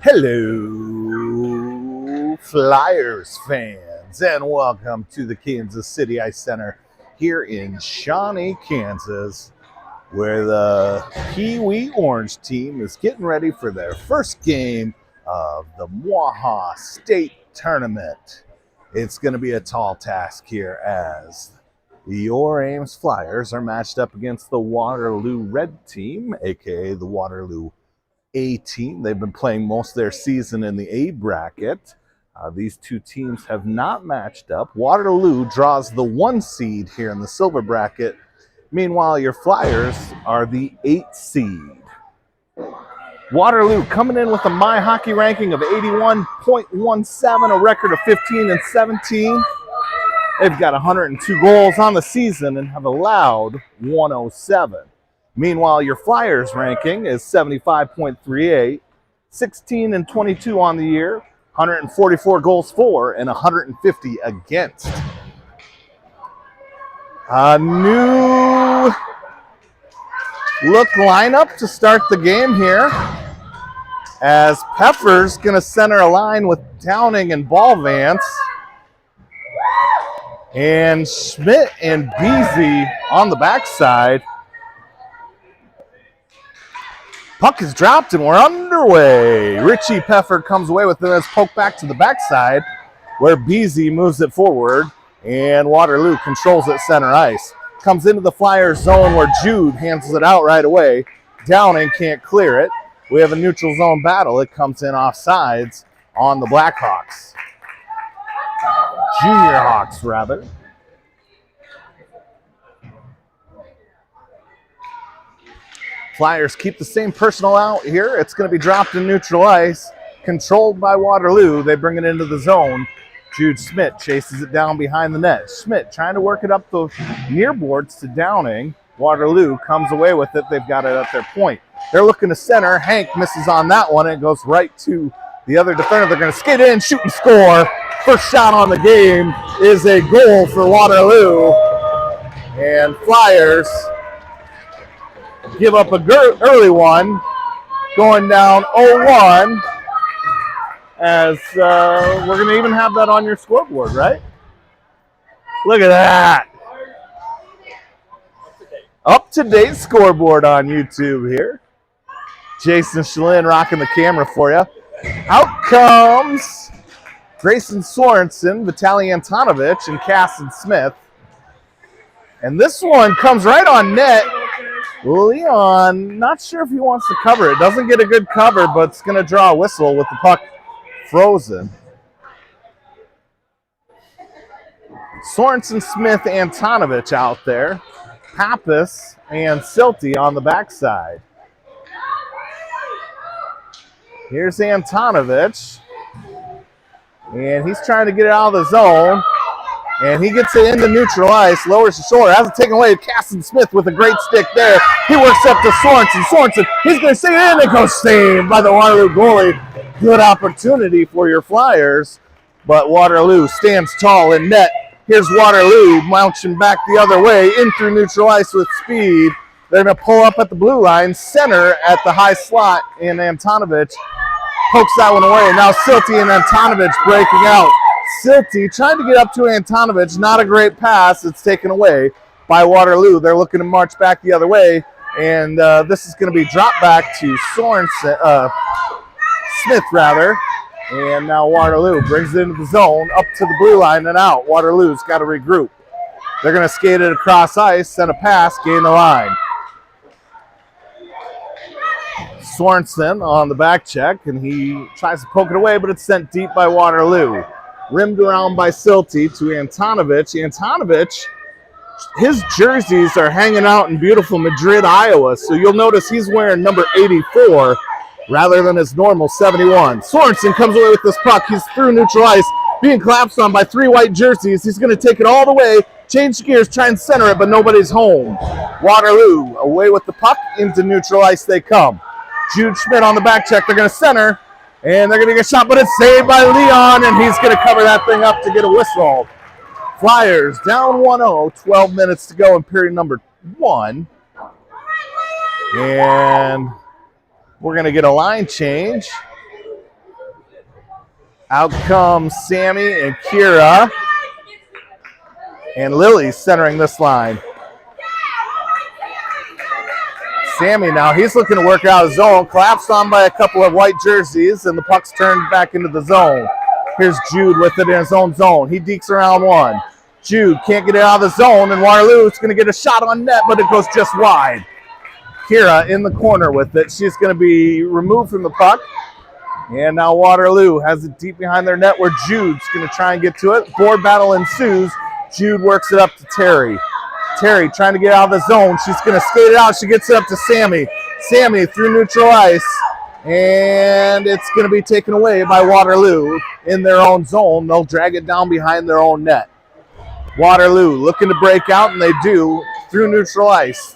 Hello, Flyers fans, and welcome to the Kansas City Ice Center here in Shawnee, Kansas, where the Pee-wee Orange team is getting ready for their first game of the Waha State Tournament. It's going to be a tall task here as your Ames Flyers are matched up against the Waterloo Red team, aka the Waterloo A team. They've been playing most of their season in the A bracket. These two teams have not matched up. Waterloo draws the 1 seed here in the silver bracket. Meanwhile, your Flyers are the 8 seed. Waterloo coming in with a My Hockey ranking of 81.17, a record of 15-17. They've got 102 goals on the season and have allowed 107. Meanwhile, your Flyers ranking is 75.38, 16-22 on the year, 144 goals for, and 150 against. A new look lineup to start the game here, as Peffer's going to center a line with Downing and Ballvance, and Schmidt and Beasy on the backside. Puck is dropped and we're underway. Richie Peffer comes away with it as poked back to the backside, where Beasy moves it forward, and Waterloo controls it center ice. Comes into the Flyers zone where Jude handles it out right away. Downing can't clear it. We have a neutral zone battle. It comes in off sides on the Blackhawks. Junior Hawks, rather. Flyers keep the same personnel out here. It's going to be dropped in neutral ice. Controlled by Waterloo. They bring it into the zone. Jude Schmidt chases it down behind the net. Schmidt trying to work it up the near boards to Downing. Waterloo comes away with it. They've got it at their point. They're looking to center. Hank misses on that one. It goes right to the other defender. They're going to skate in, shoot, and score. First shot on the game is a goal for Waterloo. And Flyers give up a early one, going down 0-1, as we're going to even have that on your scoreboard, right? Look at that. Up-to-date scoreboard on YouTube here. Jason Shalin rocking the camera for you. Out comes Grayson Sorensen, Vitaly Antonovich, and Casson Smith. And this one comes right on net. Leon, not sure if he wants to cover it. Doesn't get a good cover, but it's going to draw a whistle with the puck frozen. Sorensen, Smith, Antonovich out there. Pappas and Silty on the backside. Here's Antonovich. And he's trying to get it out of the zone. And he gets it into neutral ice, lowers the shoulder, has it taken away. Casson Smith with a great stick there. He works up to Sorensen. Sorensen, he's going to save it in. It goes saved by the Waterloo goalie. Good opportunity for your Flyers, but Waterloo stands tall in net. Here's Waterloo marching back the other way, in through neutral ice with speed. They're going to pull up at the blue line, center at the high slot, and Antonovich pokes that one away. Now Silty and Antonovich breaking out. Silty trying to get up to Antonovich. Not a great pass. It's taken away by Waterloo. They're looking to march back the other way, and this is going to be dropped back to Sorensen, Smith, rather. And now Waterloo brings it into the zone, up to the blue line and out. Waterloo's got to regroup. They're going to skate it across ice, send a pass, gain the line. Sorensen on the back check, and he tries to poke it away, but it's sent deep by Waterloo. Rimmed around by Silty to Antonovich. Antonovich, his jerseys are hanging out in beautiful Madrid, Iowa, so you'll notice he's wearing number 84 rather than his normal 71. Sorensen comes away with this puck. He's through neutral ice, being collapsed on by 3 white jerseys. He's going to take it all the way, change gears, try and center it, but nobody's home. Waterloo away with the puck, into neutral ice they come. Jude Schmidt on the back check. They're going to center, and they're going to get shot, but it's saved by Leon, and he's going to cover that thing up to get a whistle. Flyers down 1-0, 12 minutes to go in period number 1. And we're going to get a line change. Out comes Sammy and Kira. And Lily's centering this line. Sammy now, he's looking to work out his zone. Collapsed on by a couple of white jerseys, and the puck's turned back into the zone. Here's Jude with it in his own zone. He dekes around one. Jude can't get it out of the zone, and Waterloo's going to get a shot on net, but it goes just wide. Kira in the corner with it. She's going to be removed from the puck. And now Waterloo has it deep behind their net where Jude's going to try and get to it. Board battle ensues. Jude works it up to Terry. Terry trying to get out of the zone. She's going to skate it out. She gets it up to Sammy. Sammy through neutral ice. And it's going to be taken away by Waterloo in their own zone. They'll drag it down behind their own net. Waterloo looking to break out, and they do through neutral ice.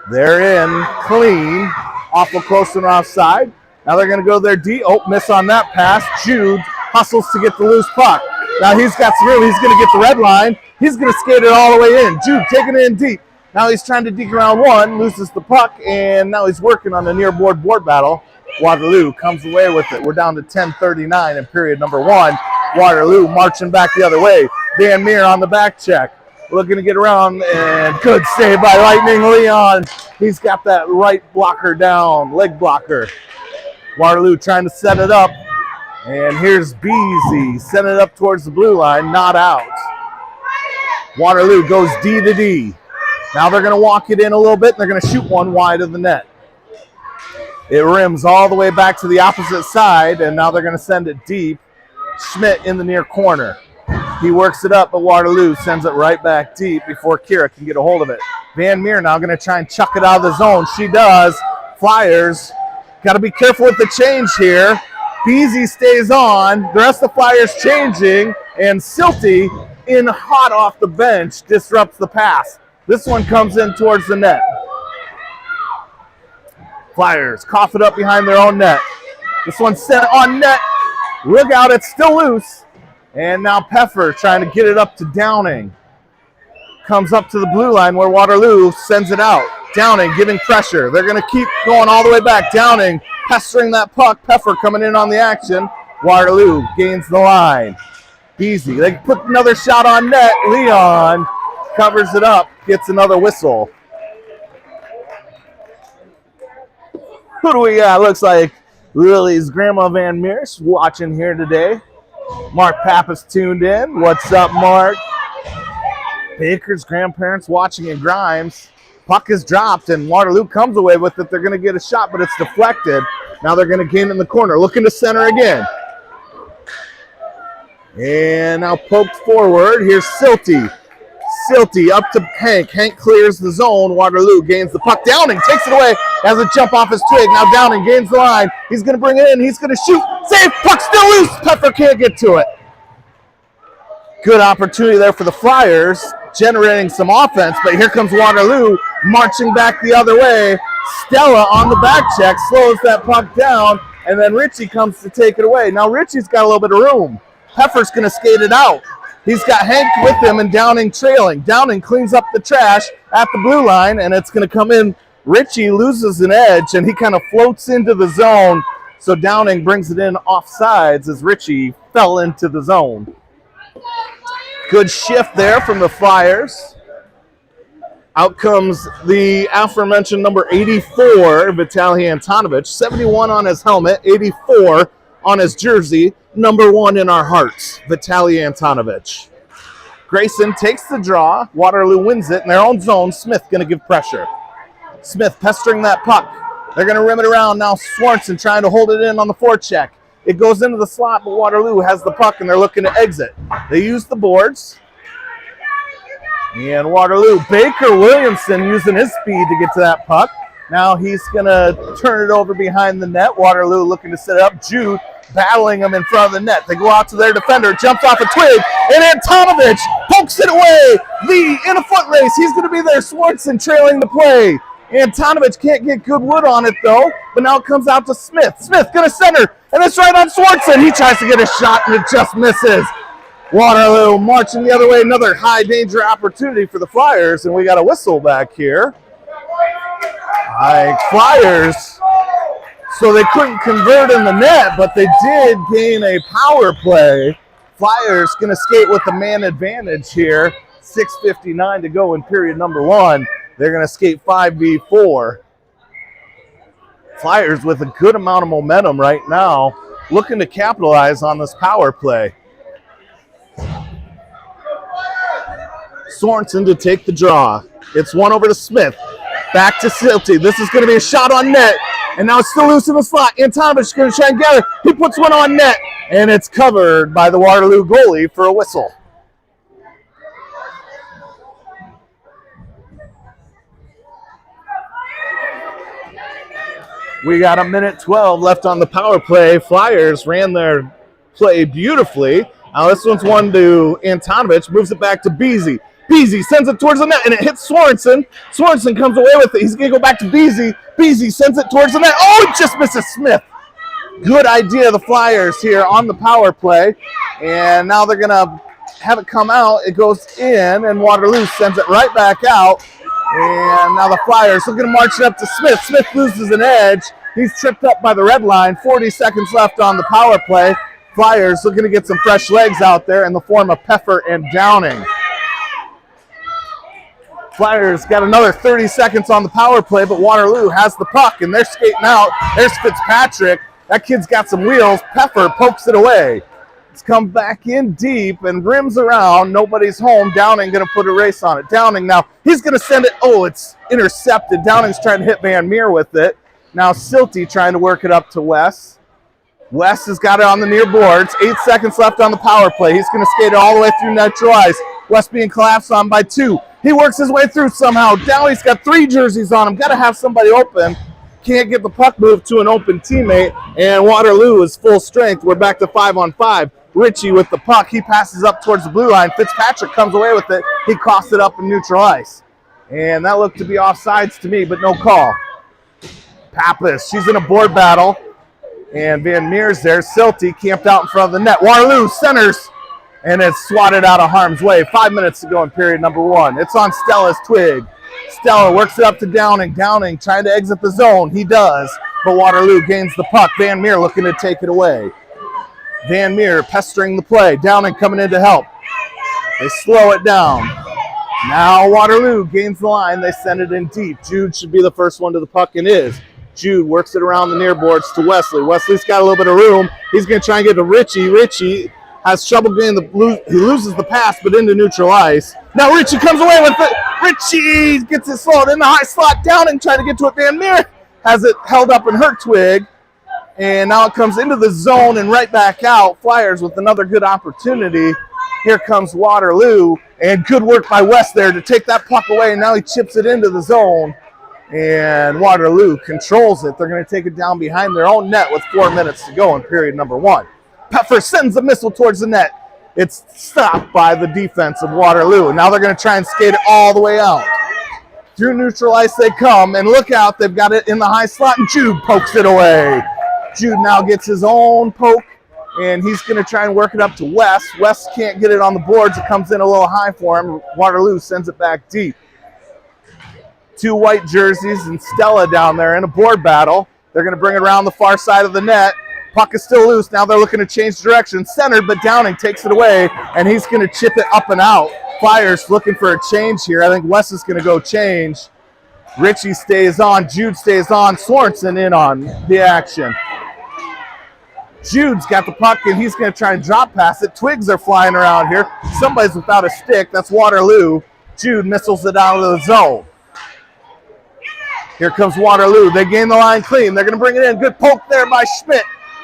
They're in clean, awful close and offside. Now they're going to go there deep. Oh, miss on that pass. Jude hustles to get the loose puck. Now he's got some room. He's going to get the red line. He's going to skate it all the way in. Jude taking it in deep. Now he's trying to deke around one, loses the puck, and now he's working on the near board battle. Waterloo comes away with it. We're down to 10:39 in period number one. Waterloo marching back the other way. Van Meer on the back check. Looking to get around, and good save by Lightning Leon. He's got that right blocker down, leg blocker. Waterloo trying to set it up. And here's Beasy, sending it up towards the blue line, not out. Waterloo goes D to D. Now they're going to walk it in a little bit, and they're going to shoot one wide of the net. It rims all the way back to the opposite side, and now they're going to send it deep. Schmidt in the near corner. He works it up, but Waterloo sends it right back deep before Kira can get a hold of it. Van Meer now going to try and chuck it out of the zone. She does. Flyers got to be careful with the change here. Beasy stays on. The rest of the Flyers changing, and Silty in hot off the bench disrupts the pass. This one comes in towards the net. Flyers cough it up behind their own net. This one's sent on net. Look out, it's still loose. And now Peffer trying to get it up to Downing. Comes up to the blue line where Waterloo sends it out. Downing giving pressure. They're going to keep going all the way back. Downing pestering that puck. Peffer coming in on the action. Waterloo gains the line. Beasy. They put another shot on net. Leon covers it up. Gets another whistle. Who do we got? Looks like Lily's Grandma Van Meers watching here today. Mark Pappas tuned in. What's up, Mark? Baker's grandparents watching in Grimes. Puck is dropped, and Waterloo comes away with it. They're going to get a shot, but it's deflected. Now they're going to gain in the corner. Looking to center again. And now poked forward. Here's Silty. Silty up to Hank. Hank clears the zone. Waterloo gains the puck. Downing takes it away. Has a jump off his twig. Now Downing gains the line. He's going to bring it in. He's going to shoot. Save. Puck still loose. Peffer can't get to it. Good opportunity there for the Flyers, generating some offense. But here comes Waterloo marching back the other way. Stella on the back check slows that puck down. And then Richie comes to take it away. Now Richie's got a little bit of room. Peffer's going to skate it out. He's got Hank with him and Downing trailing. Downing cleans up the trash at the blue line, and it's going to come in. Richie loses an edge, and he kind of floats into the zone. So Downing brings it in offsides as Richie fell into the zone. Good shift there from the Flyers. Out comes the aforementioned number 84, Vitaly Antonovich. 71 on his helmet, 84 on his jersey. Number one in our hearts, Vitaly Antonovich. Grayson takes the draw. Waterloo wins it in their own zone. Smith going to give pressure. Smith pestering that puck. They're going to rim it around now. Swanson trying to hold it in on the forecheck. It goes into the slot, but Waterloo has the puck, and they're looking to exit. They use the boards. And Waterloo, Baker Williamson using his speed to get to that puck. Now he's going to turn it over behind the net. Waterloo looking to set it up. Jude battling him in front of the net. They go out to their defender, jumps off a twig, and Antonovich pokes it away. Lee in a foot race. He's going to be there. Swanson trailing the play. Antonovich can't get good wood on it, though, but now it comes out to Smith. Smith going to center, and it's right on Swanson. He tries to get a shot, and it just misses. Waterloo marching the other way. Another high-danger opportunity for the Flyers, and we got a whistle back here. Flyers So they couldn't convert in the net, but they did gain a power play. Flyers going to skate with the man advantage here. 6:59 to go in period number 1. They're going to skate 5v4. Flyers with a good amount of momentum right now, looking to capitalize on this power play. Sorensen to take the draw. It's one over to Smith. Back to Silty. This is going to be a shot on net. And now it's still loose in the slot. Antonovich is going to try and get it. He puts one on net. And it's covered by the Waterloo goalie for a whistle. We got 1:12 left on the power play. Flyers ran their play beautifully. Now this one's one to Antonovich. Moves it back to Beasy. Beasy sends it towards the net, and it hits Sorensen. Sorensen comes away with it. He's going to go back to Beasy. Beasy sends it towards the net. Oh, it just misses Smith. Good idea of the Flyers here on the power play. And now they're going to have it come out. It goes in, and Waterloo sends it right back out. And now the Flyers looking to march it up to Smith. Smith loses an edge. He's tripped up by the red line. 40 seconds left on the power play. Flyers looking to get some fresh legs out there in the form of Peffer and Downing. Flyers got another 30 seconds on the power play, but Waterloo has the puck, and they're skating out. There's Fitzpatrick. That kid's got some wheels. Peffer pokes it away. It's come back in deep and rims around. Nobody's home. Downing going to put a race on it. Downing now, he's going to send it. Oh, it's intercepted. Downing's trying to hit Van Meer with it. Now Silty trying to work it up to Wes. Wes has got it on the near boards. 8 seconds left on the power play. He's going to skate it all the way through neutral ice. Wes being collapsed on by 2. He works his way through somehow. Downey's got 3 jerseys on him. Got to have somebody open. Can't get the puck moved to an open teammate. And Waterloo is full strength. We're back to 5-on-5. Ritchie with the puck. He passes up towards the blue line. Fitzpatrick comes away with it. He coughs it up in neutral ice. And that looked to be offsides to me, but no call. Pappas, she's in a board battle. And Van Meer's there. Silty camped out in front of the net. Waterloo centers. And it's swatted out of harm's way. 5 minutes to go in period number 1. It's on Stella's twig. Stella works it up to Downing. Downing trying to exit the zone. He does. But Waterloo gains the puck. Van Meer looking to take it away. Van Meer pestering the play. Downing coming in to help. They slow it down. Now Waterloo gains the line. They send it in deep. Jude should be the first one to the puck and is. Jude works it around the near boards to Wesley. Wesley's got a little bit of room. He's going to try and get to Ritchie. Ritchie has trouble getting he loses the pass, but into neutral ice. Now Ritchie comes away with it. Ritchie gets it slowed in the high slot. Downing trying to get to it. Van Meer has it held up in her twig. And now it comes into the zone and right back out. Flyers with another good opportunity. Here comes Waterloo. And good work by West there to take that puck away. And now he chips it into the zone. And Waterloo controls it. They're going to take it down behind their own net with 4 minutes to go in period number 1. Peffer sends the missile towards the net. It's stopped by the defense of Waterloo. And now they're going to try and skate it all the way out. Through neutral ice they come. And look out, they've got it in the high slot. And Jude pokes it away. Jude now gets his own poke. And he's going to try and work it up to Wes. Wes can't get it on the boards. It comes in a little high for him. Waterloo sends it back deep. 2 white jerseys and Stella down there in a board battle. They're going to bring it around the far side of the net. Puck is still loose. Now they're looking to change direction. Centered, but Downing takes it away, and he's going to chip it up and out. Flyers looking for a change here. I think Wes is going to go change. Ritchie stays on. Jude stays on. Sorensen in on the action. Jude's got the puck, and he's going to try and drop pass it. Twigs are flying around here. Somebody's without a stick. That's Waterloo. Jude missiles it out of the zone. Here comes Waterloo. They gain the line clean. They're going to bring it in. Good poke there by Schmidt.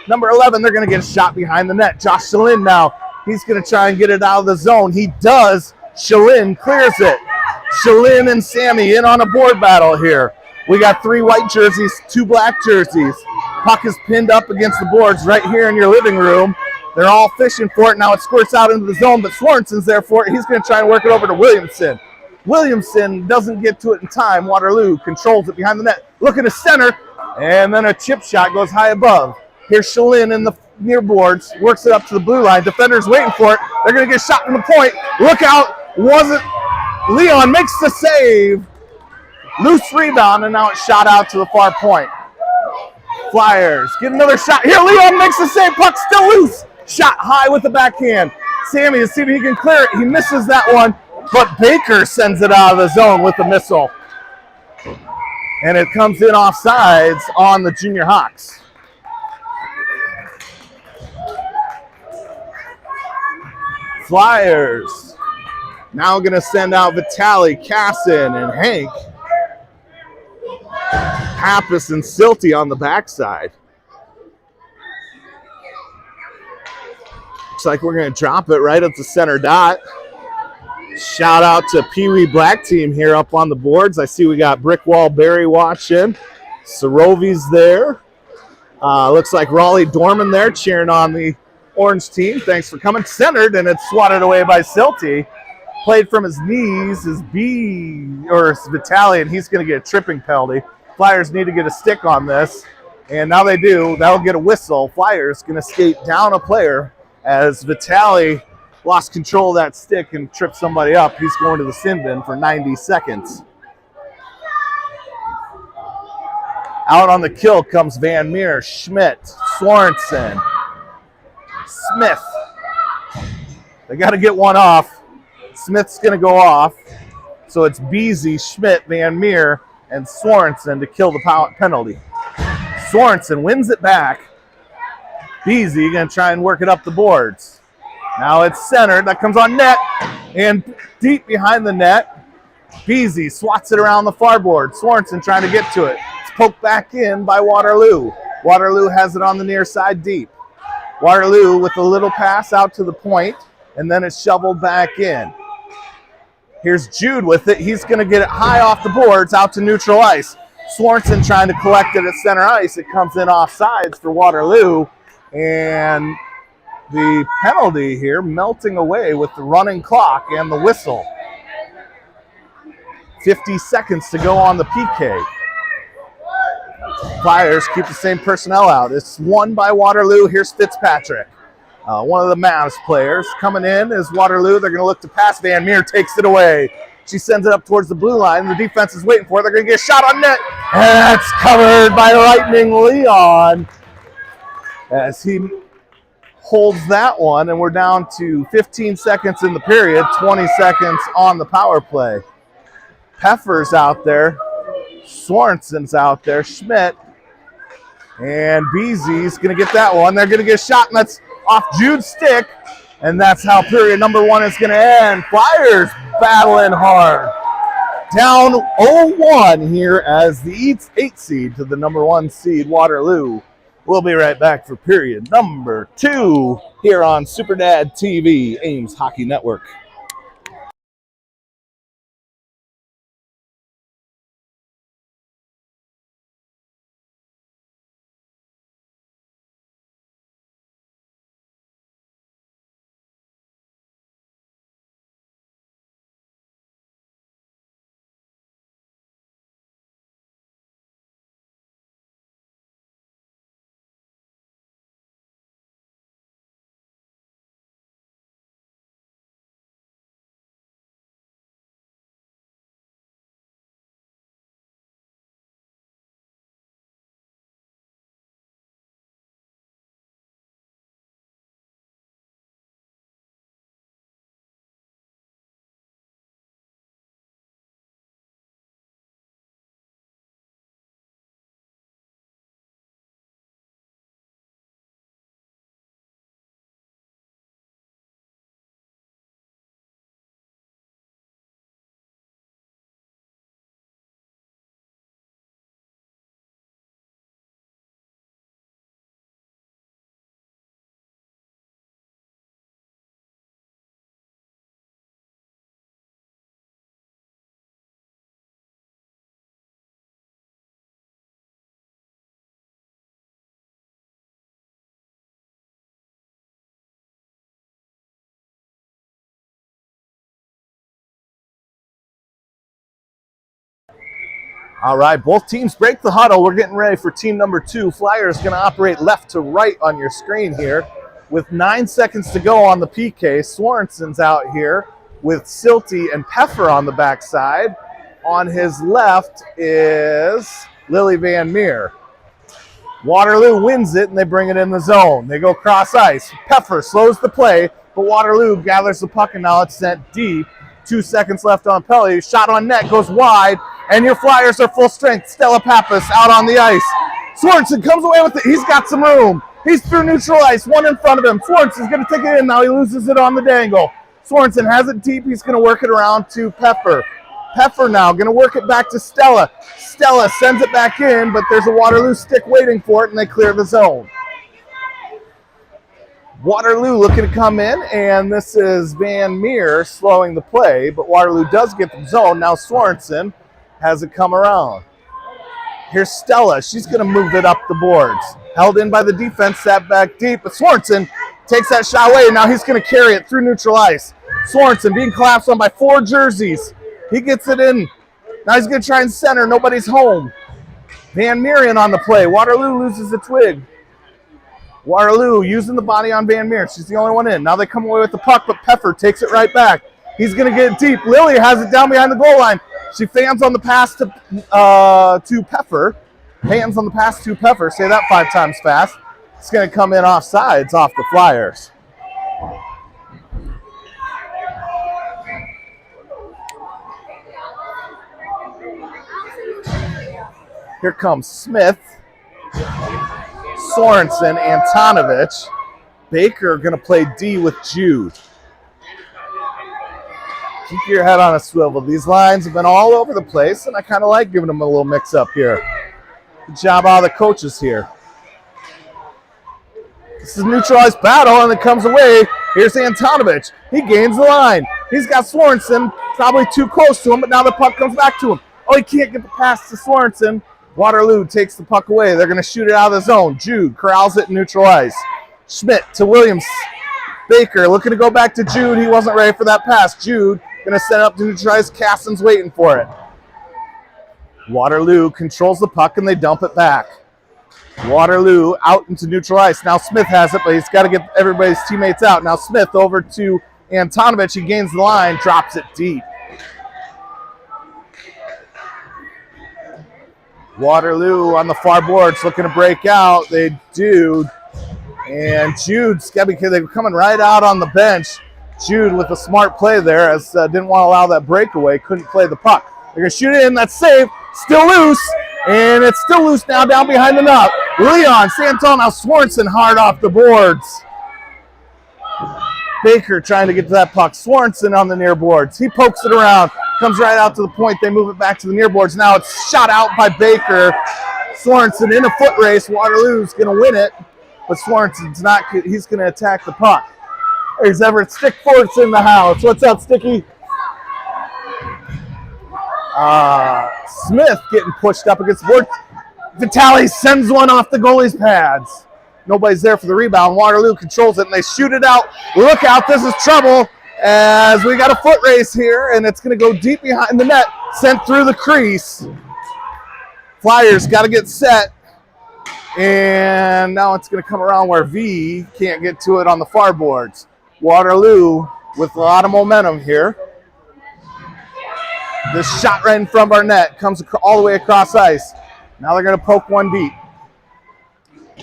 Number 11, they're going to get a shot behind the net. Josh Shalin now. He's going to try and get it out of the zone. He does. Shalin clears it. Shalin and Sammy in on a board battle here. We got 3 white jerseys, 2 black jerseys. Puck is pinned up against the boards right here in your living room. They're all fishing for it. Now it squirts out into the zone, but Sorensen's there for it. He's going to try and work it over to Williamson. Williamson doesn't get to it in time. Waterloo controls it behind the net. Looking to center, and then a chip shot goes high above. Here's Shalin in the near boards, works it up to the blue line. Defender's waiting for it. They're going to get shot from the point. Look out. Wasn't. Leon makes the save. Loose rebound, and now it's shot out to the far point. Flyers get another shot. Here, Leon makes the save. Puck still loose. Shot high with the backhand. Sammy is seeing if he can clear it. He misses that one, but Baker sends it out of the zone with the missile. And it comes in offsides on the Junior Hawks. Flyers now going to send out Vitali, Casson, and Hank. Pappas and Silty on the backside. Looks like we're going to drop it right at the center dot. Shout out to Pee Wee Black Team here up on the boards. I see we got Brickwall Barry watching. Sorovi's there. Looks like Raleigh Dorman there cheering on the Orange team. Thanks for coming. Centered, and it's swatted away by Silty. Played from his knees is Vitali, and he's going to get a tripping penalty. Flyers need to get a stick on this, and now they do. That'll get a whistle. Flyers going to skate down a player as Vitali lost control of that stick and tripped somebody up. He's going to the sin bin for 90 seconds. Out on the kill comes Van Meer, Schmidt, Sorensen, Smith. They got to get one off. Smith's going to go off. So it's Beasy, Schmidt, Van Meer, and Sorensen to kill the penalty. Sorensen wins it back. Beasy going to try and work it up the boards. Now it's centered. That comes on net. And deep behind the net, Beasy swats it around the far board. Sorensen trying to get to it. It's poked back in by Waterloo. Waterloo has it on the near side deep. Waterloo with a little pass out to the point, and then it's shoveled back in. Here's Jude with it. He's going to get it high off the boards out to neutral ice. Sorensen trying to collect it at center ice. It comes in offsides for Waterloo, and the penalty here melting away with the running clock and the whistle. 50 seconds to go on the PK. Flyers keep the same personnel out. It's won by Waterloo. Here's Fitzpatrick, one of the Mavs players. Coming in is Waterloo. They're going to look to pass. Van Meer takes it away. She sends it up towards the blue line. The defense is waiting for it. They're going to get a shot on net. And that's covered by Lightning Leon as he holds that one. And we're down to 15 seconds in the period, 20 seconds on the power play. Peffer's out there. Sorensen's out there. Schmidt. And Beasy's going to get that one. They're going to get a shot, and that's off Jude's stick. And that's how period number one is going to end. Flyers battling hard. Down 0-1 here as the 8 seed to the number 1 seed, Waterloo. We'll be right back for period number 2 here on SuperDad TV, Ames Hockey Network. All right, both teams break the huddle. We're getting ready for team number 2. Flyers going to operate left to right on your screen here with 9 seconds to go on the PK. Sorensen's out here with Silty and Peffer on the backside. On his left is Lily Van Meer. Waterloo wins it, and they bring it in the zone. They go cross ice. Peffer slows the play, but Waterloo gathers the puck, and now it's sent deep. 2 seconds left on penalty. Shot on net goes wide, and your Flyers are full strength. Stella Pappas out on the ice. Sorensen comes away with it. He's got some room. He's through neutral ice, one in front of him. Sorensen's going to take it in. Now he loses it on the dangle. Sorensen has it deep. He's going to work it around to Peffer. Peffer now going to work it back to Stella. Stella sends it back in, but there's a Waterloo stick waiting for it, and they clear the zone. Waterloo looking to come in, and this is Van Meer slowing the play, but Waterloo does get the zone. Now Sorensen has it come around. Here's Stella. She's going to move it up the boards. Held in by the defense, sat back deep, but Sorensen takes that shot away, and now he's going to carry it through neutral ice. Sorensen being collapsed on by 4 jerseys. He gets it in. Now he's going to try and center. Nobody's home. Van Meer on the play. Waterloo loses the twig. Waterloo using the body on Van Meer. She's the only one in. Now they come away with the puck, but Peffer takes it right back. He's going to get it deep. Lily has it down behind the goal line. She fans on the pass to Peffer. Hands on the pass to Peffer. Say that 5 times fast. It's going to come in offsides off the Flyers. Here comes Smith, Sorensen, Antonovich. Baker going to play D with Jude. Keep your head on a swivel. These lines have been all over the place, and I kind of like giving them a little mix-up here. Good job out of the coaches here. This is a neutralized battle, and it comes away. Here's Antonovich. He gains the line. He's got Sorensen probably too close to him, but now the puck comes back to him. Oh, he can't get the pass to Sorensen. Waterloo takes the puck away. They're going to shoot it out of the zone. Jude corrals it in neutral ice. Schmidt to Williams. Baker looking to go back to Jude. He wasn't ready for that pass. Jude going to set up to neutral ice. Caston's waiting for it. Waterloo controls the puck, and they dump it back. Waterloo out into neutral ice. Now Smith has it, but he's got to get everybody's teammates out. Now Smith over to Antonovich. He gains the line, drops it deep. Waterloo on the far boards looking to break out. They do. And Jude's got to be, they were coming right out on the bench. Jude with a smart play there, as didn't want to allow that breakaway, couldn't play the puck. They're going to shoot it in, that's safe, still loose, and it's still loose now down behind the net. Leon Santon, now Sorensen hard off the boards. Baker trying to get to that puck. Sorensen on the near boards. He pokes it around, comes right out to the point. They move it back to the near boards. Now it's shot out by Baker. Sorensen in a foot race. Waterloo's going to win it, but Sorensen's not. He's going to attack the puck. There's Everett Stickforth's in the house. What's up, Sticky? Smith getting pushed up against the board. Vitale sends one off the goalie's pads. Nobody's there for the rebound. Waterloo controls it, and they shoot it out. Look out, this is trouble, as we got a foot race here, and it's going to go deep behind the net, sent through the crease. Flyers got to get set, and now it's going to come around where V can't get to it on the far boards. Waterloo with a lot of momentum here. This shot right in front of our net comes all the way across ice. Now they're going to poke one deep.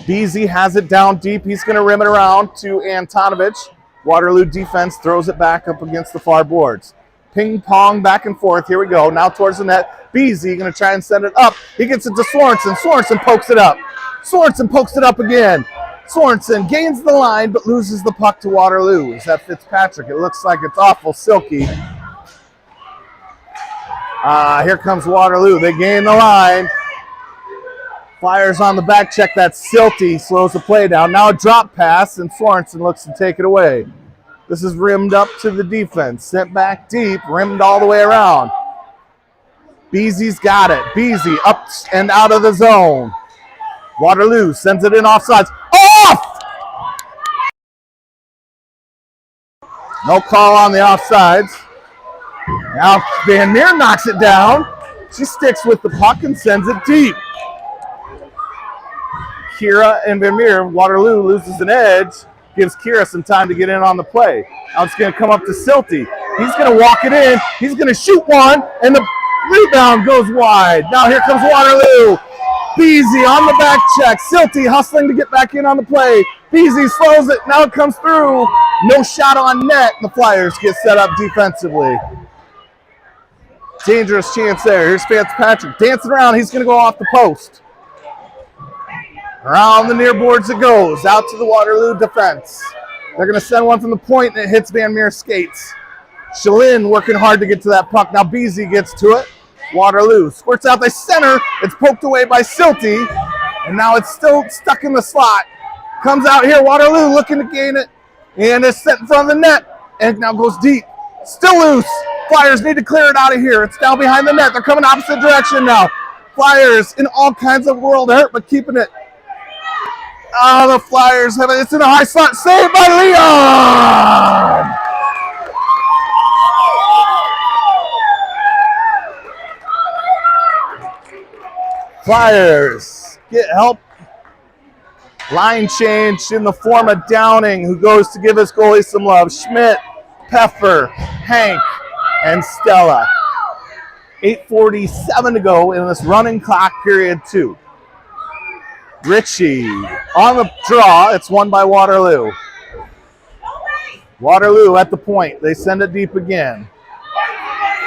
Beasy has it down deep. He's going to rim it around to Antonovich. Waterloo defense throws it back up against the far boards. Ping pong back and forth. Here we go. Now towards the net. Beasy going to try and send it up. He gets it to Sorensen. Sorensen pokes it up. Sorensen pokes it up again. Sorensen gains the line but loses the puck to Waterloo. Is that Fitzpatrick? It looks like it's awful silky. Here comes Waterloo. They gain the line. Flyers on the back check. That's Silty. Slows the play down. Now a drop pass, and Sorensen looks to take it away. This is rimmed up to the defense. Sent back deep. Rimmed all the way around. Beasy's got it. Beasy up and out of the zone. Waterloo sends it in offsides. Off! No call on the offsides. Now Van Meer knocks it down. She sticks with the puck and sends it deep. Kira and Van Meer. Waterloo loses an edge. Gives Kira some time to get in on the play. Now it's going to come up to Silty. He's going to walk it in. He's going to shoot one, and the rebound goes wide. Now here comes Waterloo. Beasy on the back check. Silty hustling to get back in on the play. Beasy slows it. Now it comes through. No shot on net. The Flyers get set up defensively. Dangerous chance there. Here's Fitzpatrick dancing around. He's going to go off the post. Around the near boards it goes. Out to the Waterloo defense. They're going to send one from the point, and it hits Van Meer skates. Shalin working hard to get to that puck. Now Beasy gets to it. Waterloo squirts out the center. It's poked away by Silty, and now it's still stuck in the slot. Comes out here. Waterloo looking to gain it, and it's set in front of the net, and now goes deep. Still loose. Flyers need to clear it out of here. It's down behind the net. They're coming opposite direction now. Flyers in all kinds of world hurt, but keeping it. Oh, the Flyers have it. It's in a high slot. Saved by Leon! Flyers get help. Line change in the form of Downing, who goes to give his goalie some love. Schmidt, Peffer, Hank, and Stella. 8:47 to go in this running clock, period 2. Ritchie on the draw. It's won by Waterloo. Waterloo at the point. They send it deep again.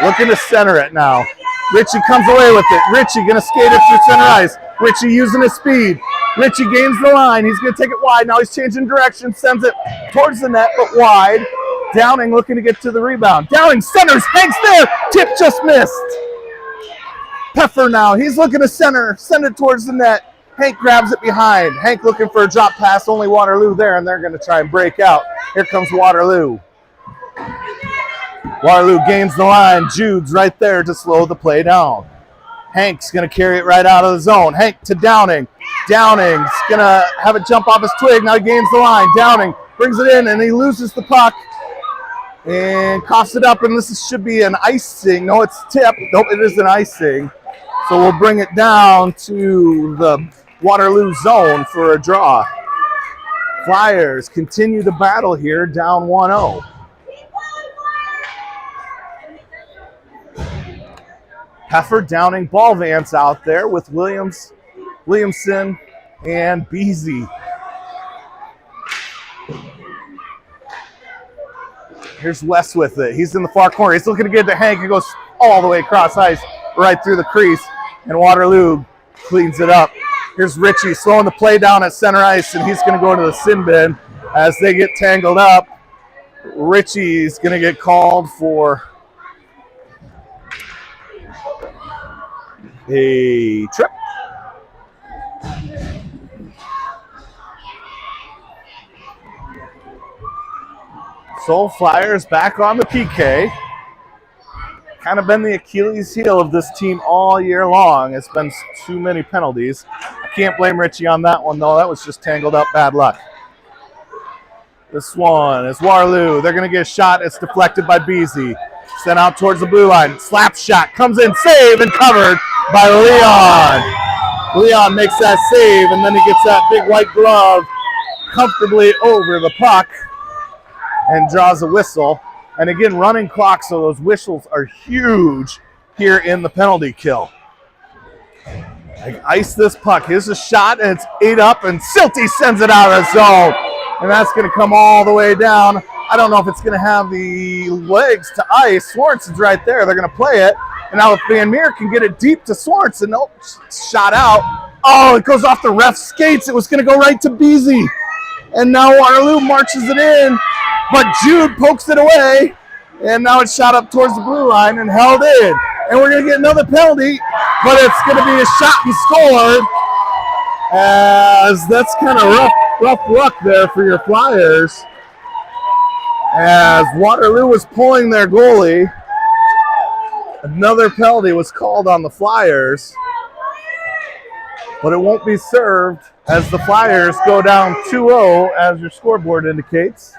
Looking to center it now. Ritchie comes away with it. Ritchie going to skate it through center ice. Ritchie using his speed. Ritchie gains the line. He's going to take it wide. Now he's changing direction. Sends it towards the net, but wide. Downing looking to get to the rebound. Downing centers. Hank's there. Tip just missed. Peffer now. He's looking to center. Send it towards the net. Hank grabs it behind. Hank looking for a drop pass. Only Waterloo there, and they're going to try and break out. Here comes Waterloo. Waterloo gains the line. Jude's right there to slow the play down. Hank's going to carry it right out of the zone. Hank to Downing. Downing's going to have it jump off his twig. Now he gains the line. Downing brings it in, and he loses the puck and coughs it up, and this should be an icing. No, it's tip. Nope, it is an icing. So we'll bring it down to the Waterloo zone for a draw. Flyers continue the battle here, down 1-0. Peffer, Downing, Ballvance out there with Williamson, and Beasy. Here's West with it. He's in the far corner. He's looking to get to Hank. He goes all the way across ice, right through the crease, and Waterloo cleans it up. Here's Ritchie slowing the play down at center ice, and he's going to go into the sin bin as they get tangled up. Ritchie's going to get called for a trip. So Flyers back on the PK. Kind of been the Achilles heel of this team all year long. It's been too many penalties. I can't blame Ritchie on that one, though. That was just tangled up bad luck. This one is Waterloo. They're going to get a shot. It's deflected by Beasy. Sent out towards the blue line. Slap shot. Comes in. Save and covered by Leon. Leon makes that save, and then he gets that big white glove comfortably over the puck and draws a whistle. And again, running clock, so those whistles are huge here in the penalty kill. They ice this puck. Here's a shot, and it's 8 up, and Silty sends it out of the zone. And that's going to come all the way down. I don't know if it's going to have the legs to ice. Swarnson's right there. They're going to play it. And now if Van Meer can get it deep to Swanson, nope, shot out. Oh, it goes off the ref's skates. It was going to go right to Beasy. And now Waterloo marches it in. But Jude pokes it away, and now it's shot up towards the blue line and held in. And we're going to get another penalty, but it's going to be a shot and scored, as that's kind of rough luck there for your Flyers. As Waterloo was pulling their goalie, another penalty was called on the Flyers, but it won't be served as the Flyers go down 2-0, as your scoreboard indicates.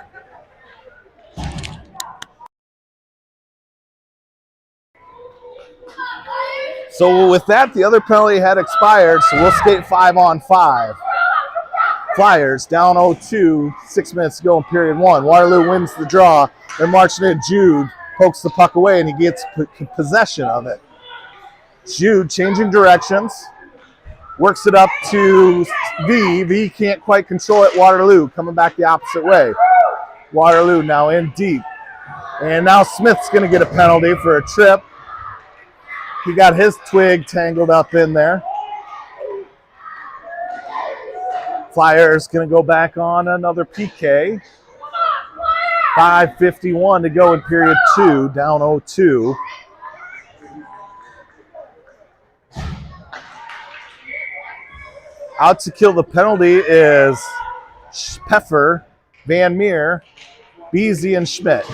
So with that, the other penalty had expired, so we'll skate 5-on-5. Flyers down 0-2, 6 minutes to go in period 1. Waterloo wins the draw. They're marching in. Jude pokes the puck away, and he gets possession of it. Jude changing directions. Works it up to V. V can't quite control it. Waterloo coming back the opposite way. Waterloo now in deep. And now Smith's going to get a penalty for a trip. He got his twig tangled up in there. Flyers going to go back on another PK. 5:51 to go in period 2, down 0-2. Out to kill the penalty is Peffer, Van Meer, Beasy, and Schmidt.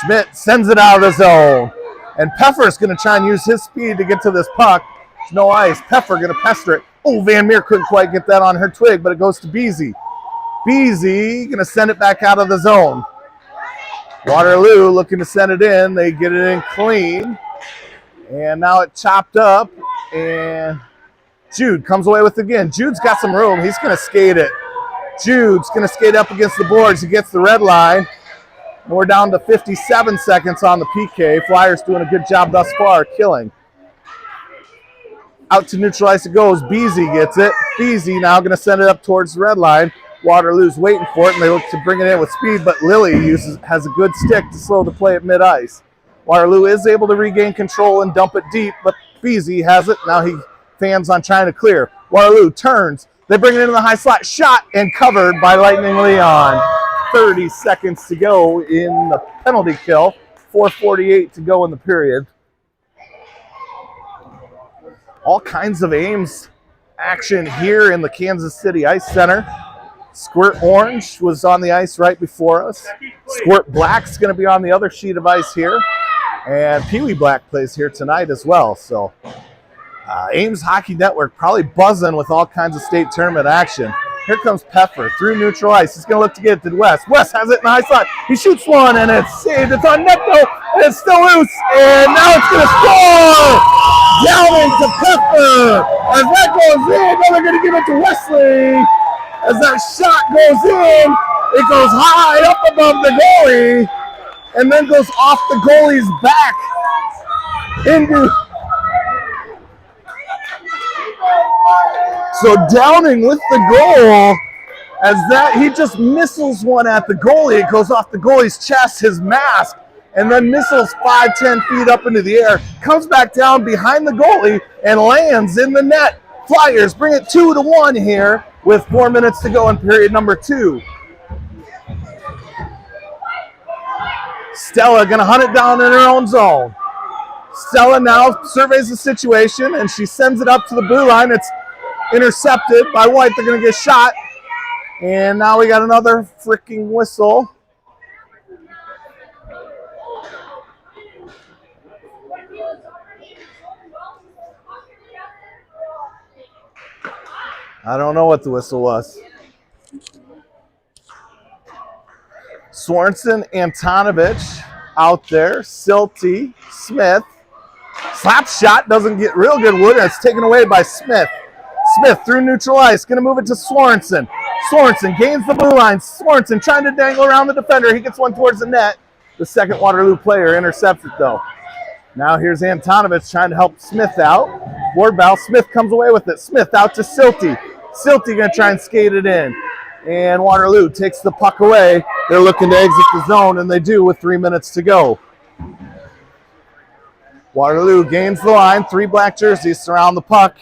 Schmidt sends it out of the zone. And Peffer's going to try and use his speed to get to this puck. There's no ice. Peffer going to pester it. Oh, Van Meer couldn't quite get that on her twig, but it goes to Beasy. Beasy going to send it back out of the zone. Waterloo looking to send it in. They get it in clean. And now it chopped up. And Jude comes away with it again. Jude's got some room. He's going to skate it. Jude's going to skate up against the boards. He gets the red line. And we're down to 57 seconds on the PK. Flyers doing a good job thus far, killing. Out to neutral ice it goes. Beasy gets it. Beasy now going to send it up towards the red line. Waterloo's waiting for it, and they look to bring it in with speed, but Lilly has a good stick to slow the play at mid-ice. Waterloo is able to regain control and dump it deep, but Beasy has it. Now he fans on trying to clear. Waterloo turns. They bring it into the high slot. Shot and covered by Lightning Leon. 30 seconds to go in the penalty kill. 4:48 to go in the period. All kinds of Ames action here in the Kansas City Ice Center. Squirt Orange was on the ice right before us. Squirt Black's going to be on the other sheet of ice here. And Pee Wee Black plays here tonight as well. So Ames Hockey Network probably buzzing with all kinds of state tournament action. Here comes Peffer through neutral ice. He's going to look to get it to West. West has it in the high slot. He shoots one, and it's saved. It's on net, though, and it's still loose. And now it's going to score! Down into Peffer. As that goes in, now they're going to give it to Wesley. As that shot goes in, it goes high up above the goalie and then goes off the goalie's back into. So Downing with the goal, as that he just missiles one at the goalie. It goes off the goalie's chest, his mask, and then missiles 5-10 feet up into the air, comes back down behind the goalie and lands in the net. Flyers bring it 2-1 here with 4 minutes to go in period number 2. Stella going to hunt it down in her own zone. Stella now surveys the situation, and she sends it up to the blue line. It's intercepted by White. They're going to get shot. And now we got another freaking whistle. I don't know what the whistle was. Sorensen, Antonovich out there. Silty, Smith. Slap shot doesn't get real good wood, and it's taken away by Smith. Smith through neutral ice, going to move it to Sorensen. Sorensen gains the blue line. Sorensen trying to dangle around the defender. He gets one towards the net. The second Waterloo player intercepts it, though. Now here's Antonovich trying to help Smith out. Ward Bell. Smith comes away with it. Smith out to Silty. Silty going to try and skate it in. And Waterloo takes the puck away. They're looking to exit the zone, and they do with 3 minutes to go. Waterloo gains the line. 3 black jerseys surround the puck.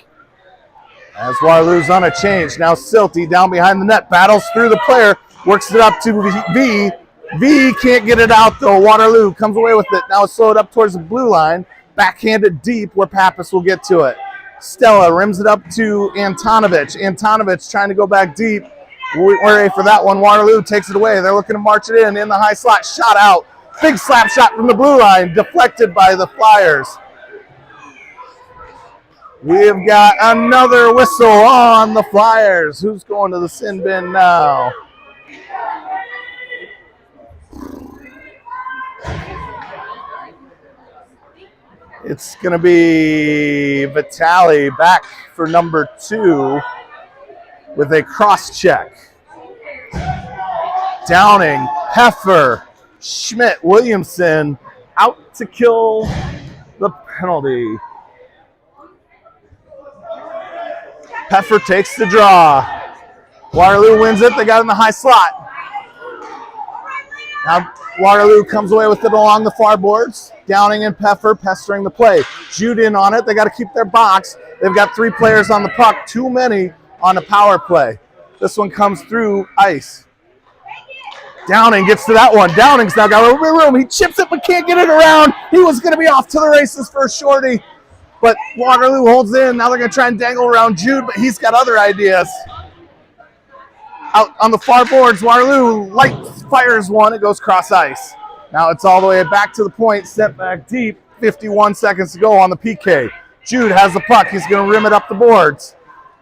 As Waterloo's on a change. Now Silty down behind the net. Battles through the player. Works it up to V. V can't get it out, though. Waterloo comes away with it. Now it's slowed up towards the blue line. Backhanded deep where Pappas will get to it. Stella rims it up to Antonovich. Antonovich trying to go back deep. We're ready for that one. Waterloo takes it away. They're looking to march it in the high slot. Shot out. Big slap shot from the blue line. Deflected by the Flyers. We've got another whistle on the Flyers. Who's going to the sin bin now? It's going to be Vitale back for number 2 with a cross check. Downing, Heffer, Schmidt, Williamson out to kill the penalty. Peffer takes the draw. Waterloo wins it. They got in the high slot. Now Waterloo comes away with it along the far boards. Downing and Peffer pestering the play. Jude in on it. They got to keep their box. They've got 3 players on the puck. Too many on the power play. This one comes through ice. Downing gets to that one. Downing's now got a little bit of room. He chips it but can't get it around. He was going to be off to the races for a shorty. But Waterloo holds in. Now they're going to try and dangle around Jude, but he's got other ideas. Out on the far boards, Waterloo light fires one. It goes cross ice. Now it's all the way back to the point, sent back deep. 51 seconds to go on the PK. Jude has the puck. He's going to rim it up the boards.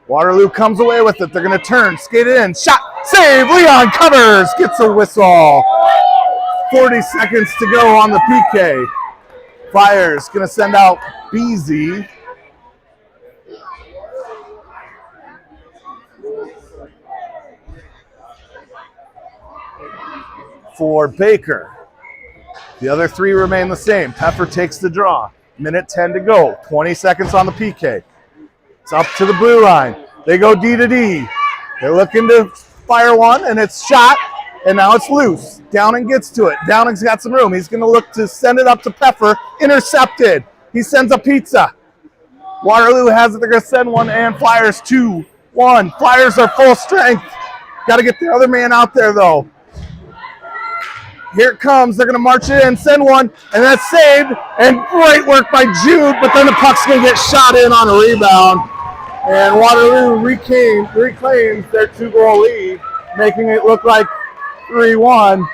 Waterloo comes away with it. They're going to turn, skate it in. Shot, save, Leon covers, gets a whistle. 40 seconds to go on the PK. Flyers going to send out Beasy. For Baker. The other 3 remain the same. Peffer takes the draw. Minute 10 to go. 20 seconds on the PK. It's up to the blue line. They go D to D. They're looking to fire one, and it's shot, and now it's loose. Downing gets to it. Downing's got some room. He's going to look to send it up to Peffer. Intercepted. He sends a pizza. Waterloo has it. They're going to send one, and Flyers 2-1. Flyers are full strength. Got to get the other man out there, though. Here it comes. They're going to march it in, send one, and that's saved. And great work by Jude, but then the puck's going to get shot in on a rebound. And Waterloo reclaims their 2-goal lead, making it look like 3-1.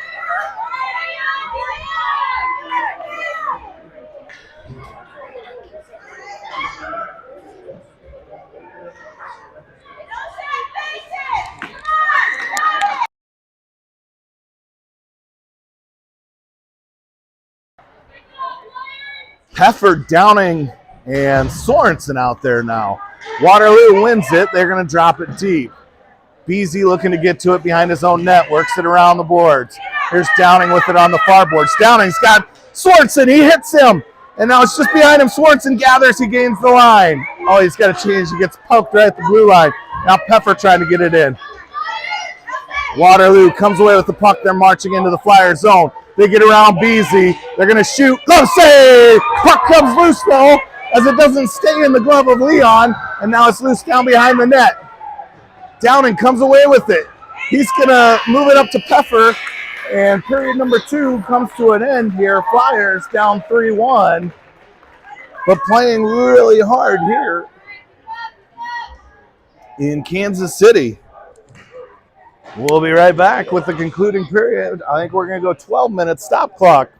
Peffer, Downing, and Sorensen out there now. Waterloo wins it. They're going to drop it deep. Beasy looking to get to it behind his own net. Works it around the boards. Here's Downing with it on the far boards. Downing's got Sorensen. He hits him. And now it's just behind him. Sorensen gathers. He gains the line. Oh, he's got to change. He gets poked right at the blue line. Now Peffer trying to get it in. Waterloo comes away with the puck. They're marching into the Flyer zone. They get around Beasy. They're going to shoot. Glove save! Puck comes loose, though, as it doesn't stay in the glove of Leon. And now it's loose down behind the net. Downing comes away with it. He's going to move it up to Peffer. And period number 2 comes to an end here. Flyers down 3-1. But playing really hard here in Kansas City. We'll be right back with the concluding period. I think we're going to go 12 minutes stop clock.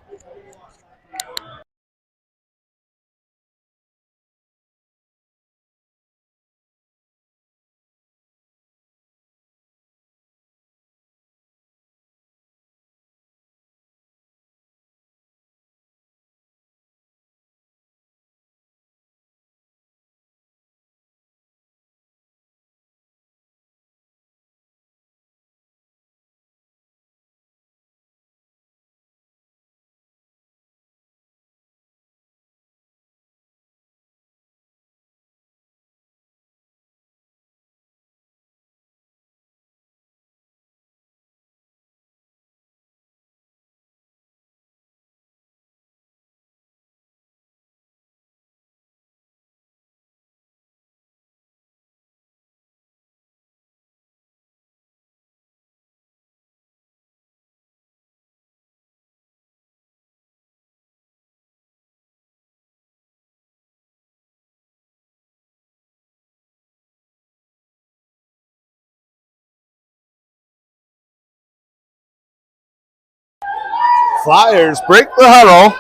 Flyers break the huddle.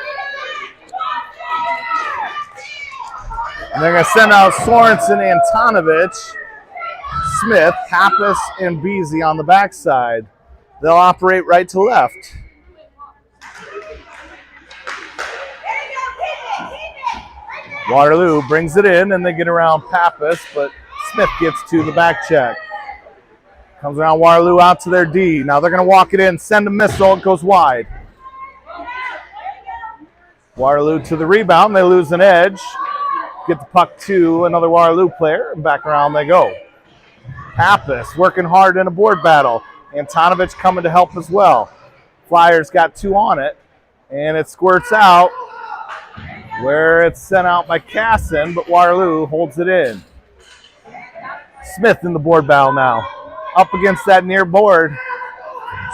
And they're going to send out Sorensen, Antonovich, Smith, Pappas, and Beasy on the backside. They'll operate right to left. Waterloo brings it in, and they get around Pappas, but Smith gets to the back check. Comes around Waterloo out to their D. Now they're going to walk it in, send a missile, it goes wide. Waterloo to the rebound, they lose an edge. Get the puck to another Waterloo player, and back around they go. Pappas working hard in a board battle. Antonovich coming to help as well. Flyers got 2 on it, and it squirts out where it's sent out by Casson, but Waterloo holds it in. Smith in the board battle now. Up against that near board.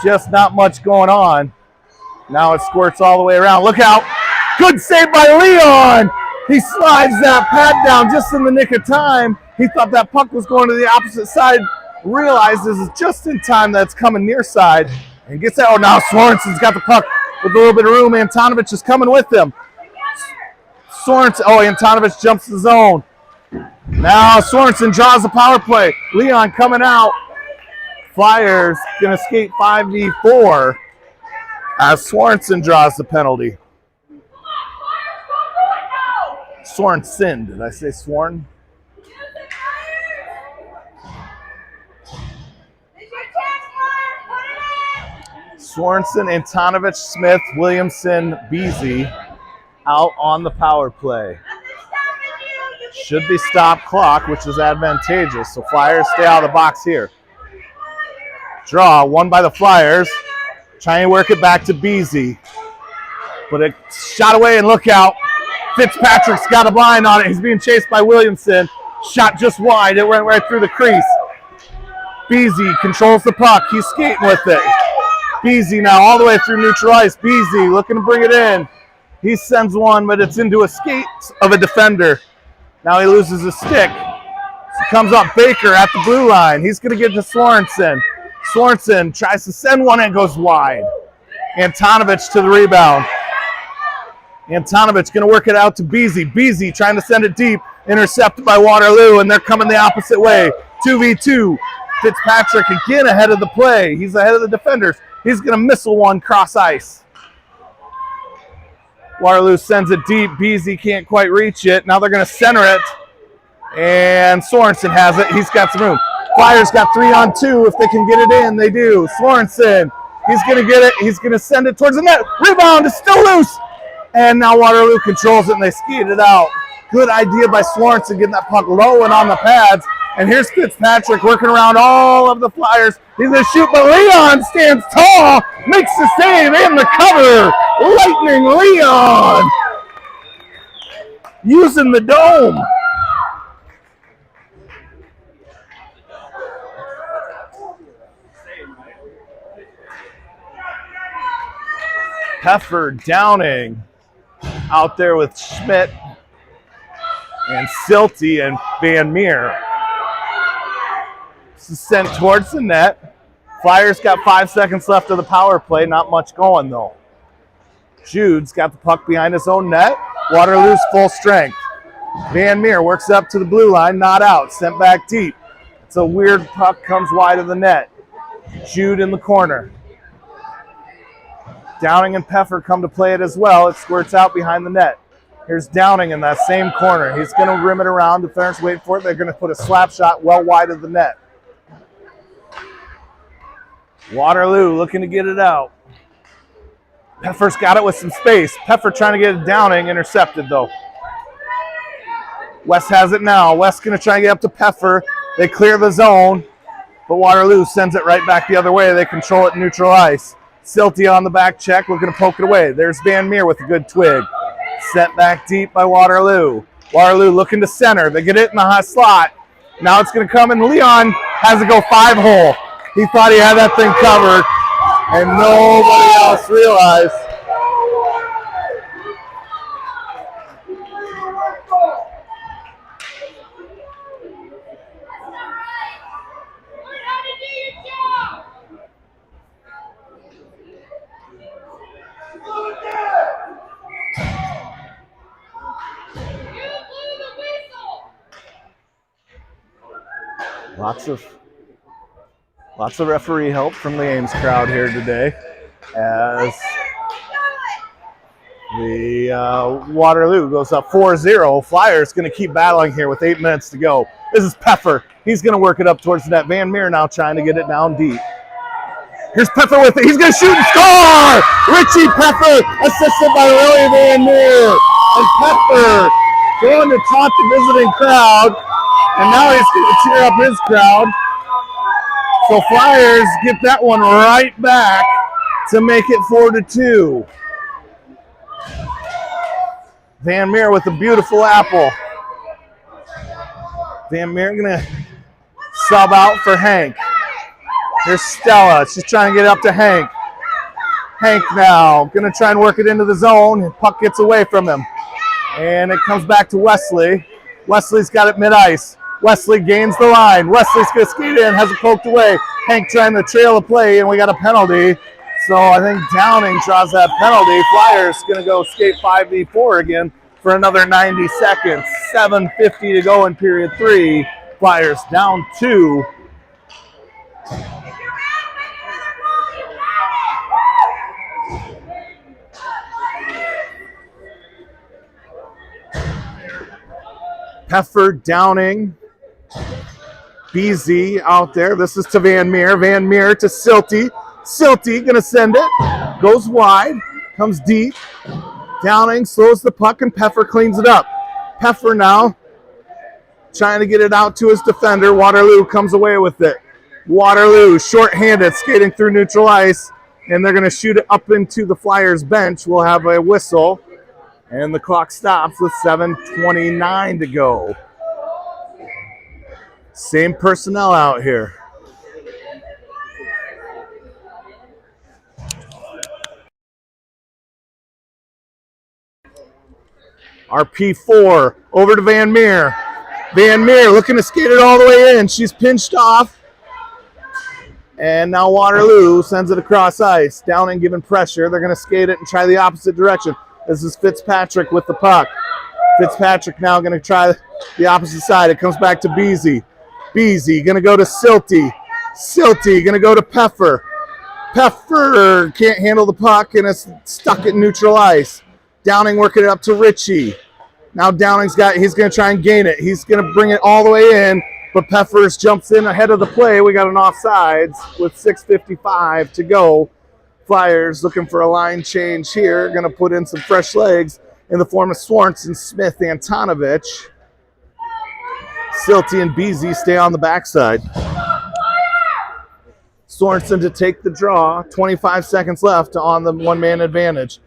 Just not much going on. Now it squirts all the way around. Look out. Good save by Leon. He slides that pad down just in the nick of time. He thought that puck was going to the opposite side. Realizes it's just in time that it's coming near side. And gets out. Oh, now Sorensen's got the puck with a little bit of room. Antonovich is coming with him. Sorensen. Oh, Antonovich jumps the zone. Now Sorensen draws the power play. Leon coming out. Flyers going to skate 5v4 as Sorensen draws the penalty. Sorensen, did I say Sworn? Sorensen, Antonovich, Smith, Williamson, Beasy out on the power play. Should be stop clock, which is advantageous. So Flyers stay out of the box here. Draw, won by the Flyers. Trying to work it back to Beasy. But it shot away and look out. Fitzpatrick's got a blind on it. He's being chased by Williamson. Shot just wide. It went right through the crease. Beasy controls the puck. He's skating with it. Beasy now all the way through neutral ice. Beasy looking to bring it in. He sends one, but it's into a skate of a defender. Now he loses his stick. So comes up Baker at the blue line. He's going to get to Sorensen. Sorensen tries to send one and goes wide. Antonovich to the rebound. Antonovich going to work it out to Beasy. Beasy trying to send it deep. Intercepted by Waterloo, and they're coming the opposite way. 2v2. Fitzpatrick again ahead of the play. He's ahead of the defenders. He's going to missile one cross ice. Waterloo sends it deep. Beasy can't quite reach it. Now they're going to center it. And Sorensen has it. He's got some room. Flyers got 3-on-2. If they can get it in, they do. Sorensen, he's going to get it. He's going to send it towards the net. Rebound is still loose. And now Waterloo controls it, and they skate it out. Good idea by Sorensen getting that puck low and on the pads. And here's Fitzpatrick working around all of the Flyers. He's going to shoot, but Leon stands tall, makes the save and the cover. Lightning Leon using the dome. Peffer, Downing out there with Schmidt and Silty and Van Meer. This is sent towards the net. Flyers got 5 seconds left of the power play. Not much going, though. Jude's got the puck behind his own net. Waterloo's full strength. Van Meer works up to the blue line. Not out. Sent back deep. It's a weird puck. Comes wide of the net. Jude in the corner. Downing and Peffer come to play it as well. It squirts out behind the net. Here's Downing in that same corner. He's going to rim it around. Defenders wait for it. They're going to put a slap shot well wide of the net. Waterloo looking to get it out. Peffer's got it with some space. Peffer trying to get it Downing. Intercepted, though. West has it now. West going to try and get up to Peffer. They clear the zone, but Waterloo sends it right back the other way. They control it in neutral ice. Silty on the back check, looking to poke it away. There's Van Meer with a good twig. Sent back deep by Waterloo. Waterloo looking to center. They get it in the high slot. Now it's going to come, and Leon has to go 5-hole. He thought he had that thing covered, and nobody else realized. Lots of referee help from the Ames crowd here today as the Waterloo goes up 4-0. Flyers going to keep battling here with 8 minutes to go. This is Peffer. He's going to work it up towards the net. Van Meer now trying to get it down deep. Here's Peffer with it. He's going to shoot and score! Richie Peffer assisted by Willie Van Meer. And Peffer going to taunt the visiting crowd. And now he's going to cheer up his crowd. So Flyers get that one right back to make it 4-2. Van Meer with a beautiful apple. Van Meer gonna sub out for Hank. Here's Stella. She's trying to get up to Hank. Hank now gonna try and work it into the zone. Puck gets away from him. And it comes back to Wesley. Wesley's got it mid-ice. Wesley gains the line. Wesley's going to skate in, has it poked away. Hank trying to trail the play, and we got a penalty. So I think Downing draws that penalty. Flyers going to go skate 5v4 again for another 90 seconds. 7:50 to go in period 3. Flyers down 2. Peffer, Downing, BZ out there. This is to Van Meer. Van Meer to Silty. Silty going to send it. Goes wide. Comes deep. Downing slows the puck and Peffer cleans it up. Peffer now trying to get it out to his defender. Waterloo comes away with it. Waterloo short-handed skating through neutral ice. And they're going to shoot it up into the Flyers bench. We'll have a whistle. And the clock stops with 7:29 to go. Same personnel out here. RP4 over to Van Meer. Van Meer looking to skate it all the way in. She's pinched off. And now Waterloo sends it across ice. Downing giving pressure. They're going to skate it and try the opposite direction. This is Fitzpatrick with the puck. Fitzpatrick now going to try the opposite side. It comes back to Beasy. Beasy going to go to Silty. Silty going to go to Peffer. Peffer can't handle the puck and it's stuck at neutral ice. Downing working it up to Ritchie. Now Downing's he's going to try and gain it. He's going to bring it all the way in, but Peffers jumps in ahead of the play. We got an offsides with 6:55 to go. Flyers looking for a line change here. Going to put in some fresh legs in the form of Swanson, Smith, Antonovich. Silty and Beasy stay on the backside. Sorensen to take the draw. 25 seconds left on the one-man advantage.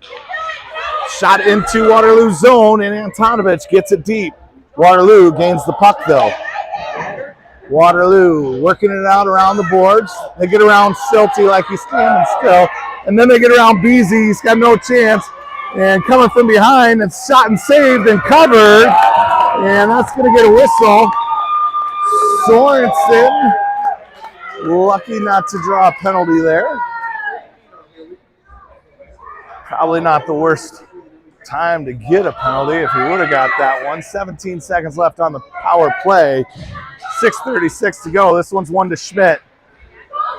Shot into Waterloo's zone, and Antonovich gets it deep. Waterloo gains the puck, though. Waterloo working it out around the boards. They get around Silty like he's standing still. And then they get around Beasy. He's got no chance. And coming from behind, and shot and saved and covered. And that's going to get a whistle. Sorensen, lucky not to draw a penalty there. Probably not the worst time to get a penalty if he would have got that one. 17 seconds left on the power play. 6:36 to go. This one's one to Schmidt.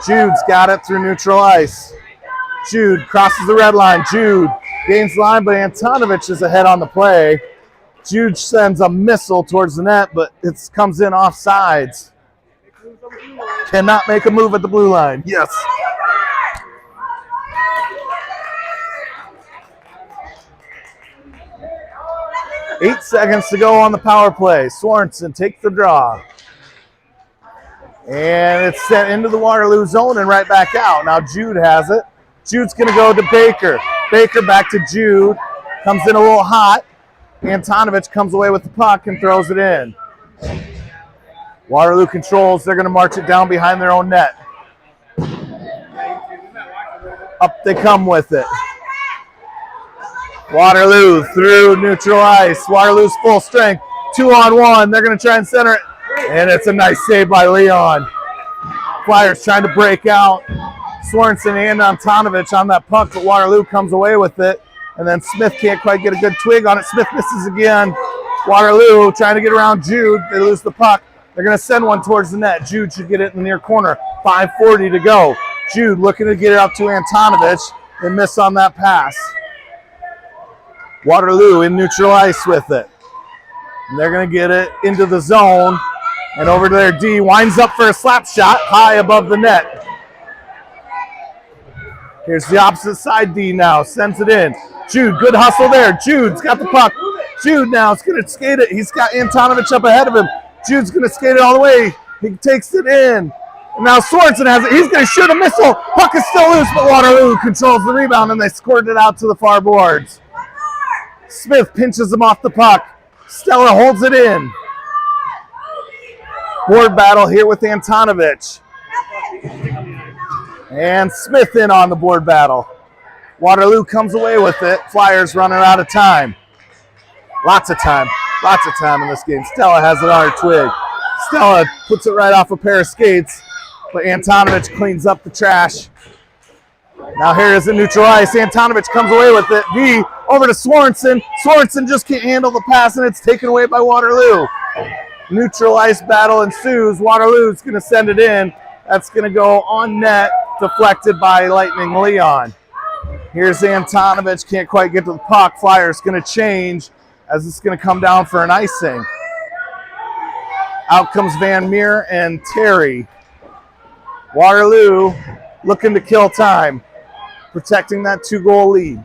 Jude's got it through neutral ice. Jude crosses the red line. Jude gains line, but Antonovich is ahead on the play. Jude sends a missile towards the net, but it comes in offsides. Cannot make a move at the blue line. Yes. Eight seconds to go on the power play. Sorensen takes the draw. And it's sent into the Waterloo zone and right back out. Now Jude has it. Jude's going to go to Baker. Baker back to Jude. Comes in a little hot. Antonovich comes away with the puck and throws it in. Waterloo controls. They're going to march it down behind their own net. Up they come with it. Waterloo through neutral ice. Waterloo's full strength. 2-on-1. They're going to try and center it. And it's a nice save by Leon. Flyers trying to break out. Sorensen and Antonovich on that puck, but Waterloo comes away with it. And then Smith can't quite get a good twig on it. Smith misses again. Waterloo trying to get around Jude. They lose the puck. They're going to send one towards the net. Jude should get it in the near corner. 5:40 to go. Jude looking to get it up to Antonovich. They miss on that pass. Waterloo in neutral ice with it. And they're going to get it into the zone. And over to their D. Winds up for a slap shot high above the net. Here's the opposite side D now. Sends it in. Jude, good hustle there. Jude's got the puck. Jude now is going to skate it. He's got Antonovich up ahead of him. Jude's going to skate it all the way. He takes it in. And now Sorensen has it. He's going to shoot a missile. Puck is still loose, but Waterloo controls the rebound, and they squirted it out to the far boards. Smith pinches him off the puck. Stella holds it in. Board battle here with Antonovich. And Smith in on the board battle. Waterloo comes away with it. Flyers running out of time. Lots of time in this game. Stella has it on her twig. Stella puts it right off a pair of skates, but Antonovich cleans up the trash. Now here is the neutral ice. Antonovich comes away with it. V over to Sorensen. Sorensen just can't handle the pass, and it's taken away by Waterloo. Neutral ice battle ensues. Waterloo's going to send it in. That's going to go on net, deflected by Lightning Leon. Here's Antonovich, can't quite get to the puck. Flyers going to change as it's going to come down for an icing. Out comes Van Meer and Terry. Waterloo looking to kill time, protecting that 2-goal lead.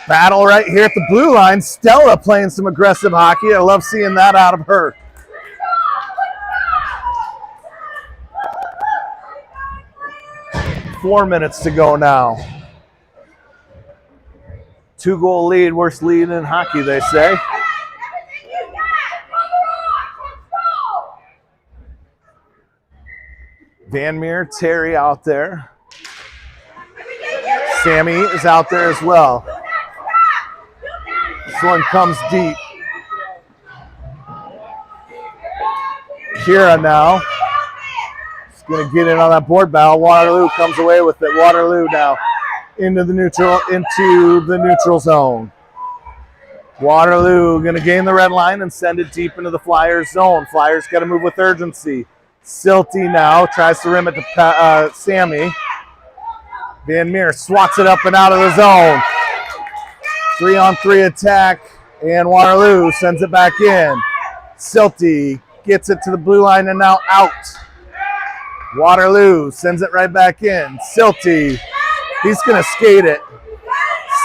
Battle right here at the blue line. Stella playing some aggressive hockey. I love seeing that out of her. Four minutes to go now. 2-goal lead, worst lead in hockey, they say. Van Meer, Terry out there. Sammy is out there as well. This one comes deep. Kira now. He's going to get in on that board battle. Waterloo comes away with it. Waterloo now into the neutral zone. Waterloo going to gain the red line and send it deep into the Flyers zone. Flyers got to move with urgency. Silty now tries to rim it to Sammy. Van Meer swats it up and out of the zone. 3-on-3 attack, and Waterloo sends it back in. Silty gets it to the blue line and now out. Waterloo sends it right back in. Silty, he's going to skate it.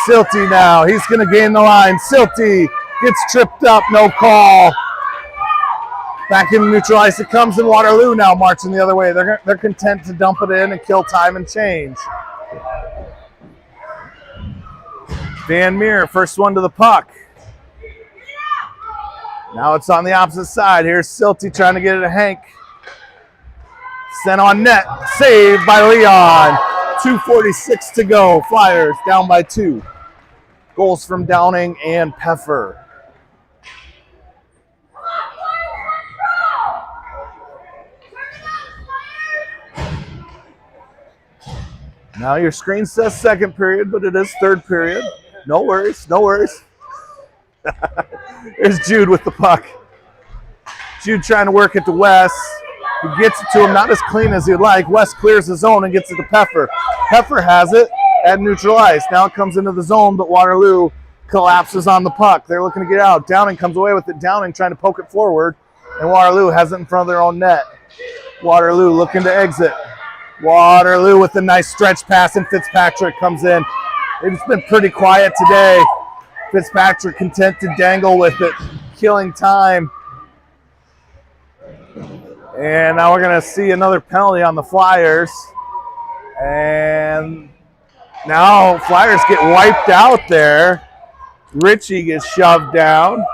Silty now, he's going to gain the line. Silty gets tripped up, no call. Back in the neutral ice it comes, and Waterloo now marching the other way. They're content to dump it in and kill time and change. Van Meer, first one to the puck. Now it's on the opposite side. Here's Silty trying to get it to Hank. Sent on net, saved by Leon. 2:46 to go. Flyers down by 2. Goals from Downing and Peffer. Now your screen says second period, but it is third period. No worries, no worries. There's Jude with the puck. Jude trying to work it to Wes. He gets it to him, not as clean as he'd like. Wes clears the zone and gets it to Peffer. Peffer has it at neutral ice. Now it comes into the zone, but Waterloo collapses on the puck. They're looking to get out. Downing comes away with it. Downing trying to poke it forward, and Waterloo has it in front of their own net. Waterloo looking to exit. Waterloo with a nice stretch pass, and Fitzpatrick comes in. It's been pretty quiet today. Fitzpatrick content to dangle with it, killing time. And now we're going to see another penalty on the Flyers. And now Flyers get wiped out there. Ritchie gets shoved down.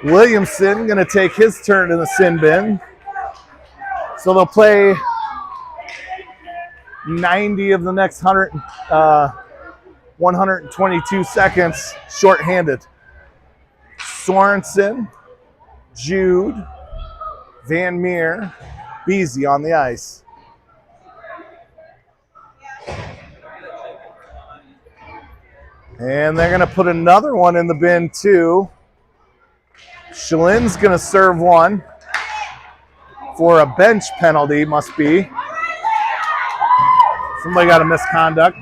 Williamson going to take his turn in the sin bin. So they'll play 90 of the next 122 seconds shorthanded. Sorensen, Jude, Van Meer, Beasy on the ice. And they're going to put another one in the bin too. Shalin's going to serve one for a bench penalty, must be. Somebody got a misconduct.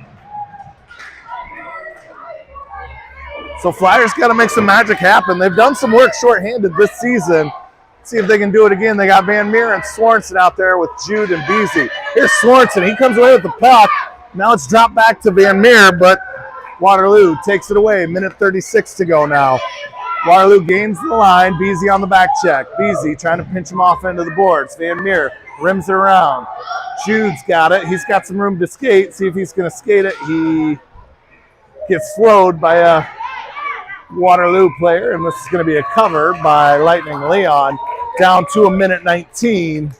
So Flyers got to make some magic happen. They've done some work shorthanded this season. See if they can do it again. They got Van Meer and Sorensen out there with Jude and Beasy. Here's Sorensen. He comes away with the puck. Now it's dropped back to Van Meer, but Waterloo takes it away. Minute 36 to go now. Waterloo gains the line. Beasy on the back check. Beasy trying to pinch him off into the boards. Van Meer rims it around. Jude's got it. He's got some room to skate. See if he's going to skate it. He gets slowed by a Waterloo player, and this is going to be a cover by Lightning Leon. Down to 1:19.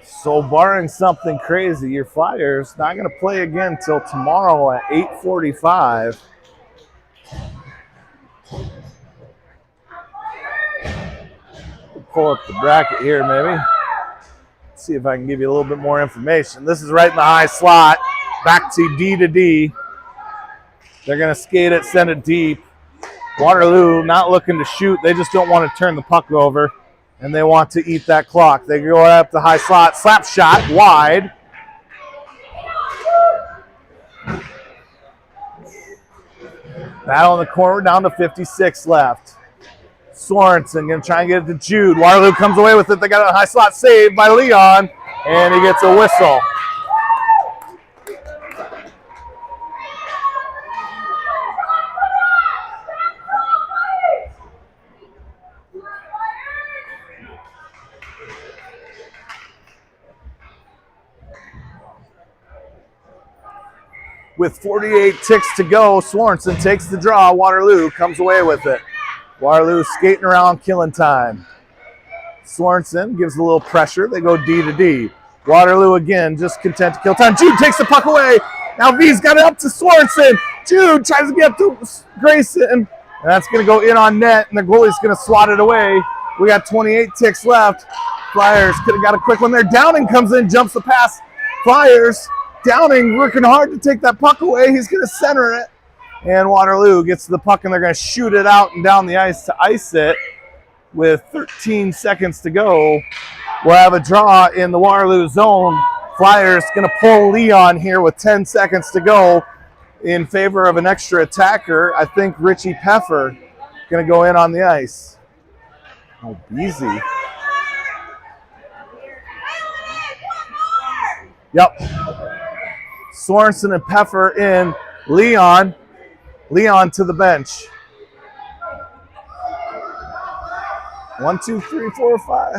So barring something crazy, your Flyers not going to play again till tomorrow at 8:45. Pull up the bracket here, maybe. See if I can give you a little bit more information. This is right in the high slot. Back to D to D. They're going to skate it, send it deep. Waterloo not looking to shoot. They just don't want to turn the puck over, and they want to eat that clock. They go up the high slot. Slap shot wide. Battle in the corner, down to 56 left. Sorensen going to try and get it to Jude. Waterloo comes away with it. They got a high slot saved by Leon, and he gets a whistle. With 48 ticks to go, Sorensen takes the draw. Waterloo comes away with it. Waterloo skating around, killing time. Sorensen gives a little pressure. They go D to D. Waterloo again, just content to kill time. Jude takes the puck away. Now V's got it up to Sorensen. Jude tries to get up to Grayson. And that's going to go in on net, and the goalie's going to swat it away. We got 28 ticks left. Flyers could have got a quick one there. Downing comes in, jumps the pass. Flyers. Downing working hard to take that puck away. He's going to center it. And Waterloo gets the puck, and they're going to shoot it out and down the ice to ice it. With 13 seconds to go, we'll have a draw in the Waterloo zone. Flyers going to pull Leon here with 10 seconds to go in favor of an extra attacker. I think Richie Peffer going to go in on the ice. Oh, easy. Yep. Sorensen and Peffer in. Leon to the bench. 1, 2, 3, 4, 5.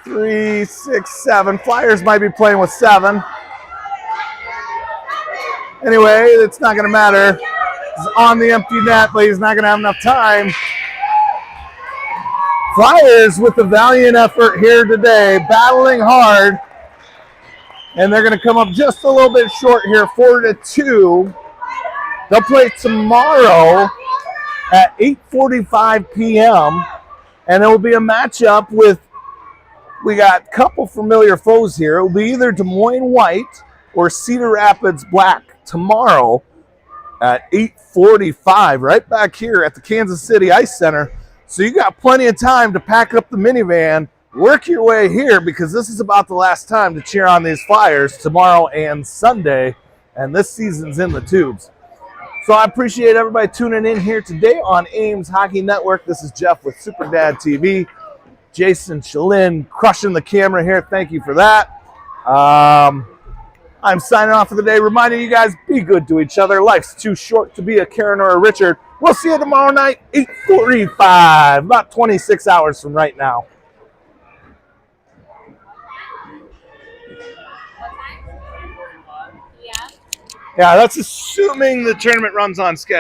3, 6, 7. Flyers might be playing with 7. Anyway, it's not going to matter. He's on the empty net, but he's not going to have enough time. Flyers with a valiant effort here today, battling hard. And they're going to come up just a little bit short here, 4-2. They'll play tomorrow at 8:45 p.m. And it will be a matchup with, we got a couple familiar foes here. It will be either Des Moines White or Cedar Rapids Black tomorrow at 8:45, right back here at the Kansas City Ice Center. So you got plenty of time to pack up the minivan, work your way here, because this is about the last time to cheer on these Flyers tomorrow and Sunday, and this season's in the tubes. So I appreciate everybody tuning in here today on Ames Hockey Network. This is Jeff with SuperDad TV. Jason Shalin crushing the camera here. Thank you for that. I'm signing off for the day, reminding you guys, be good to each other. Life's too short to be a Karen or a Richard. We'll see you tomorrow night, 8:45, about 26 hours from right now. Yeah, that's assuming the tournament runs on schedule.